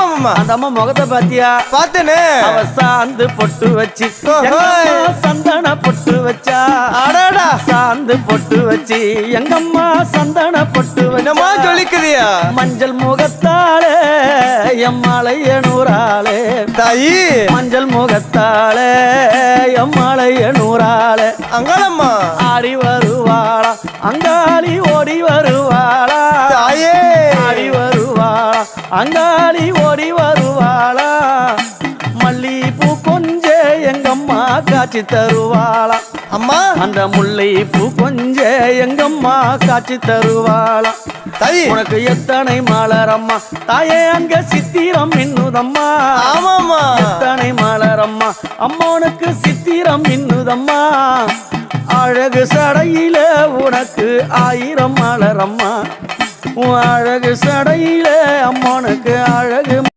ஆமா அந்த அம்மா முகத்தை பாத்தியா? பார்த்தேனே. அவ சாந்து பொட்டு வச்சு சந்தன பொட்டு வச்சா. அடடா சாந்து பொட்டு வச்சு எங்கம்மா சந்தன பொட்டு என்னமா சொல்லிக்குதியா? மஞ்சள் முகத்தாலே எம்மாளைய நூறாளே தாயி மஞ்சள் முகத்தாலே எம்மாளைய நூறாளே அங்காளம்மா ஆடி வருவாளா அங்காளி ஓடி வருவாளா தாயே ஆடி வருவாளா அங்காளி ஓடி வருவாளா மல்லிப்பூ கொஞ்ச எங்கம்மா காட்சி தருவாளா அம்மா அந்த முல்லை பூ கொஞ்ச எங்கம்மா காட்சி தருவாளா தாயி உனக்கு எத்தனை மலரம்மா தாயே அங்க சித்திரம் மின்னுதம்மா ஆமாம்மா எத்தனை மலரம்மா அம்மா உனக்கு சித்திரம் மின்னுதம்மா அழகு சடையில உனக்கு 1000 மலரம்மா உன் அழகு சடையில அம்மா உனக்கு அழகு